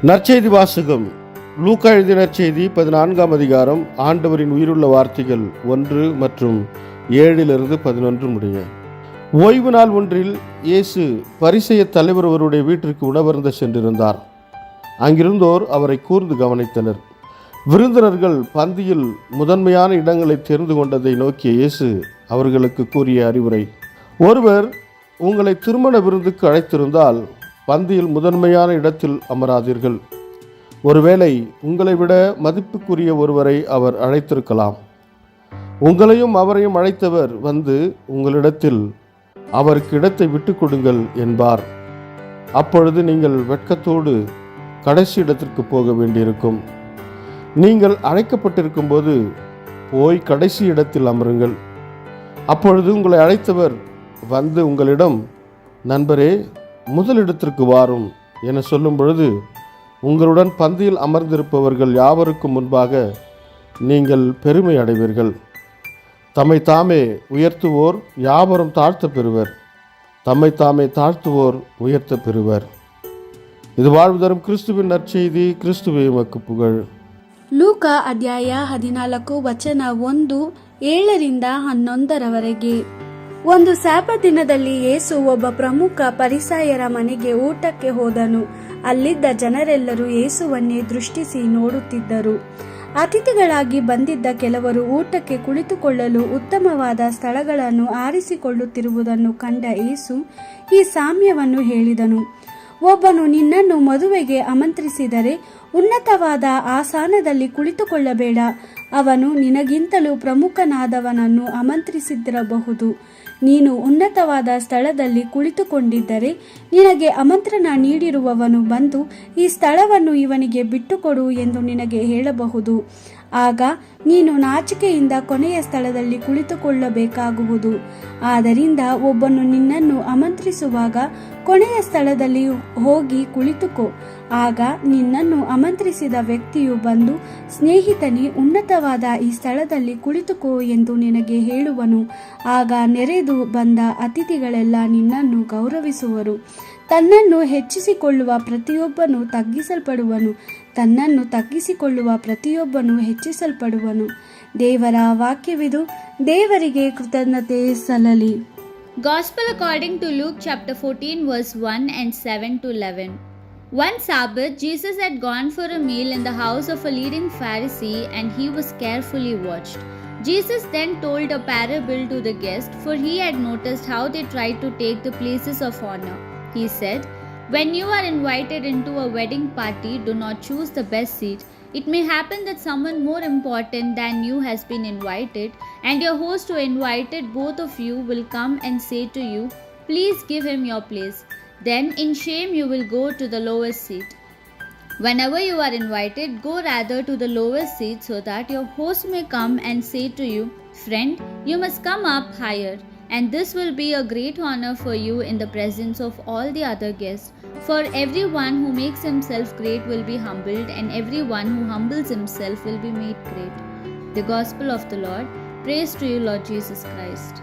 நற்செய்தி வாசகம். லூக்கா எழுதிய நற்செய்தி 14ஆம் அதிகாரம். ஆண்டவரின் உயிருள்ள வார்த்தைகள் 1 மற்றும் 7-11 முடிய. ஓய்வு நாள் ஒன்றில் இயேசு பரிசேய தலைவர் அவருடைய வீட்டிற்கு உணவருந்த சென்றிருந்தார். அங்கிருந்தோர் அவரை கூர்ந்து கவனித்தனர். விருந்தினர்கள் பந்தியில் முதன்மையான இடங்களை தெரிந்து கொண்டதை நோக்கிய இயேசு அவர்களுக்கு கூறிய அறிவுரை: ஒருவர் உங்களை திருமண விருந்துக்கு அழைத்திருந்தால் பந்தியில் முதன்மையான இடத்தில் அமராதீர்கள். ஒருவேளை உங்களை விட மதிப்புக்குரிய ஒருவரை அவர் அழைத்திருக்கலாம். உங்களையும் அவரையும் அழைத்தவர் வந்து உங்களிடத்தில் அவருக்கு இடத்தை விட்டு கொடுங்கள் என்பார். அப்பொழுது நீங்கள் வெட்கத்தோடு கடைசி இடத்திற்கு போக வேண்டியிருக்கும். நீங்கள் அழைக்கப்பட்டிருக்கும் போது போய் கடைசி இடத்தில் அமருங்கள். அப்பொழுது உங்களை அழைத்தவர் வந்து உங்களிடம், நண்பரே, முதலிடத்திற்கு வாரும் என சொல்லும் பொழுது உங்களுடன் பந்தியில் அமர்ந்திருப்பவர்கள் யாவருக்கும் முன்பாக நீங்கள் பெருமை அடைவீர்கள். தம்மை தாமே உயர்த்துவோர் யாவரும் தாழ்த்த பெறுவர், தம்மை தாமே தாழ்த்துவோர் உயர்த்த பெறுவர். இது வாழ்வு தரும் கிறிஸ்துவின் நற்செய்தி. கிறிஸ்துவே உமக்கு புகழ். ಲೂಕ ಅಧ್ಯಾಯ 14 ವಚನ 1, 7-11. ಒಂದು ಸಬ್ಬತ್ ದಿನದಲ್ಲಿ ಯೇಸು ಒಬ್ಬ ಪ್ರಮುಖ ಪರಿಸಾಯರ ಮನೆಗೆ ಊಟಕ್ಕೆ ಹೋದನು. ಅಲ್ಲಿದ್ದ ಜನರೆಲ್ಲರೂ ಯೇಸುವನ್ನೇ ದೃಷ್ಟಿಸಿ ನೋಡುತ್ತಿದ್ದರು. ಅತಿಥಿಗಳಾಗಿ ಬಂದಿದ್ದ ಕೆಲವರು ಊಟಕ್ಕೆ ಕುಳಿತುಕೊಳ್ಳಲು ಉತ್ತಮವಾದ ಸ್ಥಳಗಳನ್ನು ಆರಿಸಿಕೊಳ್ಳುತ್ತಿರುವುದನ್ನು ಕಂಡ ಯೇಸು ಈ ಸಾಮ್ಯವನ್ನು ಹೇಳಿದನು: ಒಬ್ಬನು ನಿನ್ನನ್ನು ಮದುವೆಗೆ ಆಮಂತ್ರಿಸಿದರೆ ಉನ್ನತವಾದ ಆಸನದಲ್ಲಿ ಕುಳಿತುಕೊಳ್ಳಬೇಡ. ಅವನು ನಿನಗಿಂತಲೂ ಪ್ರಮುಖನಾದವನನ್ನು ಆಮಂತ್ರಿಸಿದಿರಬಹುದು. ನೀನು ಉನ್ನತವಾದ ಸ್ಥಳದಲ್ಲಿ ಕುಳಿತುಕೊಂಡಿದ್ದರೆ ನಿನಗೆ ಆಮಂತ್ರಣ ನೀಡಿರುವವನು ಬಂದು ಈ ಸ್ಥಳವನ್ನು ಇವನಿಗೆ ಬಿಟ್ಟುಕೊಡು ಎಂದು ನಿನಗೆ ಹೇಳಬಹುದು. ಆಗ ನೀನು ನಾಚಿಕೆಯಿಂದ ಕೊನೆಯ ಸ್ಥಳದಲ್ಲಿ ಕುಳಿತುಕೊಳ್ಳಬೇಕಾಗುವುದು. ಆದ್ದರಿಂದ ಒಬ್ಬನು ನಿನ್ನನ್ನು ಆಮಂತ್ರಿಸುವಾಗ ಕೊನೆಯ ಸ್ಥಳದಲ್ಲಿ ಹೋಗಿ ಕುಳಿತುಕೋ. ಆಗ ನಿನ್ನನ್ನು ಆಮಂತ್ರಿಸಿದ ವ್ಯಕ್ತಿಯು ಬಂದು, ಸ್ನೇಹಿತನೇ, ಉನ್ನತವಾದ ಈ ಸ್ಥಳದಲ್ಲಿ ಕುಳಿತುಕೋ ಎಂದು ನಿನಗೆ ಹೇಳುವನು. ಆಗ ನೆರೆದು ಬಂದ ಅತಿಥಿಗಳೆಲ್ಲ ನಿನ್ನನ್ನು ಗೌರವಿಸುವರು. ತನ್ನನ್ನು ಹೆಚ್ಚಿಸಿಕೊಳ್ಳುವ ಪ್ರತಿಯೊಬ್ಬನು ತಗ್ಗಿಸಲ್ಪಡುವನು, ತನ್ನನ್ನು ತಗ್ಗಿಸಿಕೊಳ್ಳುವ ಪ್ರತಿಯೊಬ್ಬನು ಹೆಚ್ಚಿಸಲ್ಪಡುವನು. ದೇವರ ವಾಕ್ಯವಿದು. ದೇವರಿಗೆ ಕೃತಜ್ಞತೆ ಸಲ್ಲಲಿ. Gospel according to Luke chapter 14 verse 1 and 7-11. One Sabbath, Jesus had gone for a meal in the house of a leading Pharisee, and he was carefully watched. Jesus then told a parable to the guests, for he had noticed how they tried to take the places of honor. He said, "When you are invited into a wedding party, do not choose the best seat. It may happen that someone more important than you has been invited, and your host who invited both of you will come and say to you, 'Please give him your place.' Then in shame you will go to the lowest seat. Whenever you are invited, go rather to the lowest seat, so that your host may come and say to you, 'Friend, you must come up higher.' And this will be a great honor for you in the presence of all the other guests. For everyone who makes himself great will be humbled, and everyone who humbles himself will be made great." The Gospel of the Lord. Praise to you, Lord Jesus Christ.